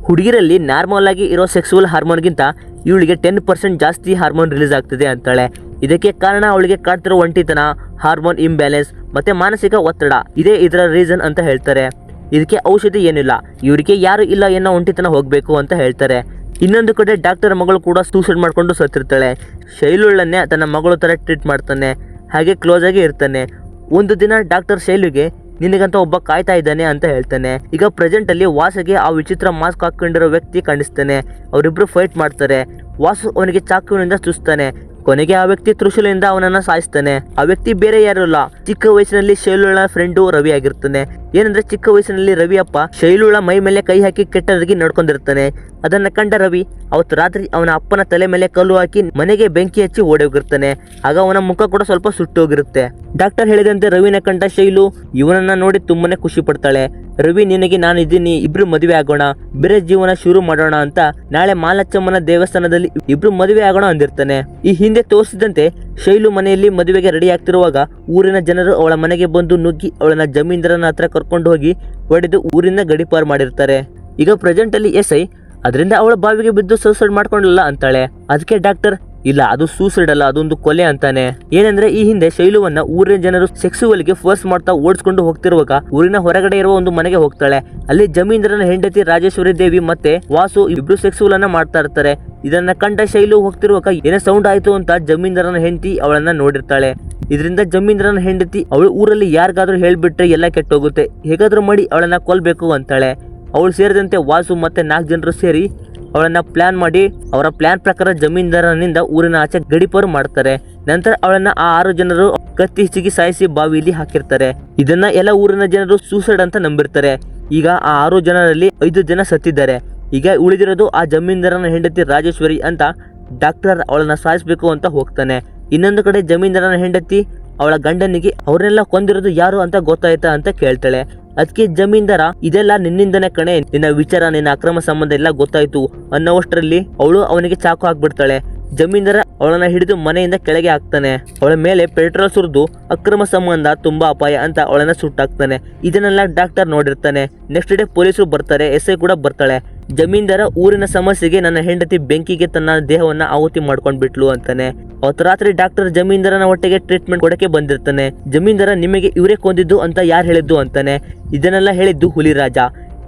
ಹುಡುಗಿರಲ್ಲಿ ನಾರ್ಮಲ್ ಆಗಿ ಇರೋ ಸೆಕ್ಸುವಲ್ ಹಾರ್ಮೋನ್ಗಿಂತ ಇವಳಿಗೆ 10% ಜಾಸ್ತಿ ಹಾರ್ಮೋನ್ ರಿಲೀಸ್ ಆಗ್ತಿದೆ ಅಂತಾಳೆ. ಇದಕ್ಕೆ ಕಾರಣ ಅವಳಿಗೆ ಕಾಡ್ತಿರೋ ಒಂಟಿತನ, ಹಾರ್ಮೋನ್ ಇಂಬ್ಯಾಲೆನ್ಸ್ ಮತ್ತೆ ಮಾನಸಿಕ ಒತ್ತಡ, ಇದೇ ಇದರ ರೀಸನ್ ಅಂತ ಹೇಳ್ತಾರೆ. ಇದಕ್ಕೆ ಔಷಧಿ ಏನಿಲ್ಲ, ಇವರಿಗೆ ಯಾರು ಇಲ್ಲ ಏನೋ ಒಂಟಿತನ ಹೋಗ್ಬೇಕು ಅಂತ ಹೇಳ್ತಾರೆ. ಇನ್ನೊಂದು ಕಡೆ ಡಾಕ್ಟರ್ ಮಗಳು ಕೂಡ ಸೂಸೈಡ್ ಮಾಡ್ಕೊಂಡು ಸತ್ತಿರ್ತಾಳೆ. ಶೈಲುಳನ್ನೇ ತನ್ನ ಮಗಳು ತರ ಟ್ರೀಟ್ ಮಾಡ್ತಾನೆ, ಹಾಗೆ ಕ್ಲೋಸ್ ಆಗಿ ಇರ್ತಾನೆ. ಒಂದು ದಿನ ಡಾಕ್ಟರ್ ಶೈಲುಗೆ ನಿನಗಂತ ಒಬ್ಬ ಕಾಯ್ತಾ ಇದ್ದಾನೆ ಅಂತ ಹೇಳ್ತಾನೆ. ಈಗ ಪ್ರೆಸೆಂಟ್ ಅಲ್ಲಿ ವಾಸುಗೆ ಆ ವಿಚಿತ್ರ ಮಾಸ್ಕ್ ಹಾಕೊಂಡಿರೋ ವ್ಯಕ್ತಿ ಕಾಣಿಸ್ತಾನೆ. ಅವರಿಬ್ರು ಫೈಟ್ ಮಾಡ್ತಾರೆ. ವಾಸು ಅವನಿಗೆ ಚಾಕುವಿನಿಂದ ಚುಸ್ತಾನೆ. ಕೊನೆಗೆ ಆ ವ್ಯಕ್ತಿ ತ್ರಿಶೂಲದಿಂದ ಅವನನ್ನ ಸಾಯಿಸ್ತಾನೆ. ಆ ವ್ಯಕ್ತಿ ಬೇರೆ ಯಾರು ಅಲ್ಲ, ಚಿಕ್ಕ ವಯಸ್ಸಿನಲ್ಲಿ ಶೈಲುಳ ಫ್ರೆಂಡು ರವಿ ಆಗಿರ್ತಾನೆ. ಏನಂದ್ರೆ ಚಿಕ್ಕ ವಯಸ್ಸಿನಲ್ಲಿ ರವಿ ಅಪ್ಪ ಶೈಲುಳ ಮೈ ಮೇಲೆ ಕೈ ಹಾಕಿ ಕೆಟ್ಟದಾಗಿ ನಡ್ಕೊಂಡಿರ್ತಾನೆ. ಅದನ್ನ ಕಂಡ ರವಿ ಅವತ್ತು ರಾತ್ರಿ ಅವನ ಅಪ್ಪನ ತಲೆ ಮೇಲೆ ಕಲ್ಲು ಹಾಕಿ ಮನೆಗೆ ಬೆಂಕಿ ಹಚ್ಚಿ ಓಡಿ ಹೋಗಿರ್ತಾನೆ. ಆಗ ಅವನ ಮುಖ ಕೂಡ ಸ್ವಲ್ಪ ಸುಟ್ಟು ಹೋಗಿರುತ್ತೆ. ಡಾಕ್ಟರ್ ಹೇಳಿದಂತೆ ರವಿನ ಕಂಡ ಶೈಲು ಇವನನ್ನ ನೋಡಿ ತುಂಬಾನೇ ಖುಷಿ ಪಡ್ತಾಳೆ. ರವಿ, ನಿನಗೆ ನಾನು ಇದ್ದೀನಿ, ಇಬ್ರು ಮದುವೆ ಆಗೋಣ, ಬೇರೆ ಜೀವನ ಶುರು ಮಾಡೋಣ ಅಂತ ನಾಳೆ ಮಾಲಚ್ಚಮ್ಮನ ದೇವಸ್ಥಾನದಲ್ಲಿ ಇಬ್ರು ಮದುವೆ ಆಗೋಣ ಅಂದಿರ್ತಾನೆ. ಈ ಹಿಂದೆ ತೋರಿಸಿದಂತೆ ಶೈಲು ಮನೆಯಲ್ಲಿ ಮದುವೆಗೆ ರೆಡಿ ಆಗ್ತಿರುವಾಗ ಊರಿನ ಜನರು ಅವಳ ಮನೆಗೆ ಬಂದು ನುಗ್ಗಿ ಅವಳನ್ನ ಜಮೀನ್ದಾರನ ಹತ್ರ ಕರ್ಕೊಂಡು ಹೋಗಿ ಹೊಡೆದು ಊರಿನ ಗಡಿಪಾರು ಮಾಡಿರ್ತಾರೆ. ಈಗ ಪ್ರೆಸೆಂಟ್ ಅಲ್ಲಿ ಎಸ್ಐ ಅದರಿಂದ ಅವಳ ಬಾವಿಗೆ ಬಿದ್ದು ಸೂಸೈಡ್ ಮಾಡ್ಕೊಂಡಲ್ಲ ಅಂತಾಳೆ. ಅದಕ್ಕೆ ಡಾಕ್ಟರ್, ಇಲ್ಲ ಅದು ಸೂಸೈಡ್ ಅಲ್ಲ, ಅದೊಂದು ಕೊಲೆ ಅಂತಾನೆ. ಏನಂದ್ರೆ ಈ ಹಿಂದೆ ಶೈಲುವನ್ನ ಊರಿನ ಜನರು ಸೆಕ್ಸುವಲ್ಗೆ ಫೋರ್ಸ್ ಮಾಡ್ತಾ ಓಡಿಸ್ಕೊಂಡು ಹೋಗ್ತಿರುವಾಗ ಊರಿನ ಹೊರಗಡೆ ಇರುವ ಒಂದು ಮನೆಗೆ ಹೋಗ್ತಾಳೆ. ಅಲ್ಲಿ ಜಮೀನ್ದಾರನ ಹೆಂಡತಿ ರಾಜೇಶ್ವರಿ ದೇವಿ ಮತ್ತೆ ವಾಸು ಇಬ್ರು ಸೆಕ್ಸುವಲ್ ಅನ್ನ ಮಾಡ್ತಾ ಇರ್ತಾರೆ. ಇದನ್ನ ಕಂಡ ಶೈಲು ಹೋಗ್ತಿರುವಾಗ ಏನೋ ಸೌಂಡ್ ಆಯ್ತು ಅಂತ ಜಮೀನ್ದಾರನ ಹೆಂಡತಿ ಅವಳನ್ನ ನೋಡಿರ್ತಾಳೆ. ಇದರಿಂದ ಜಮೀನ್ದಾರನ ಹೆಂಡತಿ ಅವಳು ಊರಲ್ಲಿ ಯಾರಿಗಾದ್ರೂ ಹೇಳ್ಬಿಟ್ರೆ ಎಲ್ಲ ಕೆಟ್ಟೋಗುತ್ತೆ, ಹೇಗಾದ್ರೂ ಮಾಡಿ ಅವಳನ್ನ ಕೊಲ್ಬೇಕು ಅಂತಾಳೆ. ಅವಳು ಸೇರಿದಂತೆ ವಾಸು ಮತ್ತೆ 4 ಜನರು ಸೇರಿ ಅವಳನ್ನ ಪ್ಲಾನ್ ಮಾಡಿ ಅವರ ಪ್ಲಾನ್ ಪ್ರಕಾರ ಜಮೀನ್ದಾರನಿಂದ ಊರಿನ ಆಚೆ ಗಡಿಪಾರು ಮಾಡ್ತಾರೆ. ನಂತರ ಅವಳನ್ನ ಆ 6 ಜನರು ಕತ್ತಿ ಹಿಚ್ಚಿಗೆ ಸಾಯಿಸಿ ಬಾವಿಯಲ್ಲಿ ಹಾಕಿರ್ತಾರೆ. ಇದನ್ನ ಎಲ್ಲ ಊರಿನ ಜನರು ಸೂಸೈಡ್ ಅಂತ ನಂಬಿರ್ತಾರೆ. ಈಗ ಆ 6 ಜನರಲ್ಲಿ 5 ಜನ ಸತ್ತಿದ್ದಾರೆ. ಈಗ ಉಳಿದಿರೋದು ಆ ಜಮೀನ್ದಾರನ ಹೆಂಡತಿ ರಾಜೇಶ್ವರಿ ಅಂತ ಡಾಕ್ಟರ್ ಅವಳನ್ನ ಸಾಯಿಸ್ಬೇಕು ಅಂತ ಹೋಗ್ತಾನೆ. ಇನ್ನೊಂದು ಕಡೆ ಜಮೀನ್ದಾರನ ಹೆಂಡತಿ ಅವಳ ಗಂಡನಿಗೆ ಅವ್ರನ್ನೆಲ್ಲ ಕೊಂದಿರೋದು ಯಾರು ಅಂತ ಗೊತ್ತಾಯ್ತಾ ಅಂತ ಕೇಳ್ತಾಳೆ. ಅದಕ್ಕೆ ಜಮೀನ್ದಾರ, ಇದೆಲ್ಲ ನಿನ್ನಿಂದನೇ ಕಣೆ, ನಿನ್ನ ವಿಚಾರ, ನಿನ್ನ ಅಕ್ರಮ ಸಂಬಂಧ ಎಲ್ಲ ಗೊತ್ತಾಯ್ತು ಅನ್ನೋವಷ್ಟರಲ್ಲಿ ಅವಳು ಅವನಿಗೆ ಚಾಕು ಹಾಕ್ಬಿಡ್ತಾಳೆ. ಜಮೀನ್ದಾರ ಅವಳನ್ನ ಹಿಡಿದು ಮನೆಯಿಂದ ಕೆಳಗೆ ಹಾಕ್ತಾನೆ. ಅವಳ ಮೇಲೆ ಪೆಟ್ರೋಲ್ ಸುರಿದು ಅಕ್ರಮ ಸಂಬಂಧ ತುಂಬಾ ಅಪಾಯ ಅಂತ ಅವಳನ್ನ ಸುಟ್ಟಾಕ್ತಾನೆ. ಇದನ್ನೆಲ್ಲ ಡಾಕ್ಟರ್ ನೋಡಿರ್ತಾನೆ. ನೆಕ್ಸ್ಟ್ ಡೇ ಪೊಲೀಸರು ಬರ್ತಾರೆ, ಎಸ್ಐ ಕೂಡ ಬರ್ತಾಳೆ. ಜಮೀನ್ದಾರ ಊರಿನ ಸಮಸ್ಯೆಗೆ ನನ್ನ ಹೆಂಡತಿ ಬೆಂಕಿಗೆ ತನ್ನ ದೇಹವನ್ನ ಆಹುತಿ ಮಾಡ್ಕೊಂಡ್ಬಿಟ್ಲು ಅಂತಾನೆ. ಅವತ್ತು ರಾತ್ರಿ ಡಾಕ್ಟರ್ ಜಮೀನ್ದಾರನ ಹೊಟ್ಟೆಗೆ ಟ್ರೀಟ್ಮೆಂಟ್ ಕೊಡಕ್ಕೆ ಬಂದಿರ್ತಾನೆ. ಜಮೀನ್ದಾರ, ನಿಮಗೆ ಇವರೇ ಕೊಂದಿದ್ದು ಅಂತ ಯಾರು ಹೇಳಿದ್ದು ಅಂತಾನೆ. ಇದನ್ನೆಲ್ಲ ಹೇಳಿದ್ದು ಹುಲಿರಾಜ.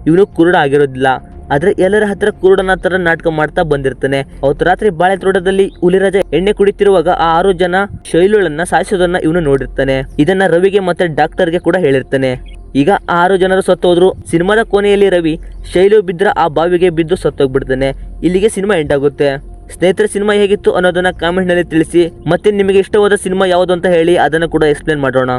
ಇವನು ಕುರುಡ ಆಗಿರೋದಿಲ್ಲ, ಆದ್ರೆ ಎಲ್ಲರ ಹತ್ರ ಕುರುಡನ ತರ ನಾಟಕ ಮಾಡ್ತಾ ಬಂದಿರ್ತಾನೆ. ಅವತ್ತು ರಾತ್ರಿ ಬಾಳೆ ತೋಟದಲ್ಲಿ ಹುಲಿರಾಜ ಎಣ್ಣೆ ಕುಡಿತಿರುವಾಗ ಆ 6 ಜನ ಶೈಲುಳನ್ನ ಸಾಯಿಸೋದನ್ನ ಇವನು ನೋಡಿರ್ತಾನೆ. ಇದನ್ನ ರವಿಗೆ ಮತ್ತೆ ಡಾಕ್ಟರ್ಗೆ ಕೂಡ ಹೇಳಿರ್ತಾನೆ. ಈಗ ಆ 6 ಜನರು ಸತ್ತೋದ್ರು. ಸಿನಿಮಾದ ಕೊನೆಯಲ್ಲಿ ರವಿ ಶೈಲು ಬಿದ್ರ ಆ ಬಾವಿಗೆ ಬಿದ್ದು ಸತ್ತೋಗ್ಬಿಡ್ತಾನೆ. ಇಲ್ಲಿಗೆ ಸಿನಿಮಾ ಎಂಡ್ ಆಗುತ್ತೆ. ಸ್ನೇಹಿತರೆ, ಸಿನಿಮಾ ಹೇಗಿತ್ತು ಅನ್ನೋದನ್ನ ಕಾಮೆಂಟ್ ನಲ್ಲಿ ತಿಳಿಸಿ. ಮತ್ತೆ ನಿಮಗೆ ಇಷ್ಟವಾದ ಸಿನಿಮಾ ಯಾವುದು ಅಂತ ಹೇಳಿ, ಅದನ್ನ ಕೂಡ ಎಕ್ಸ್ಪ್ಲೇನ್ ಮಾಡೋಣ.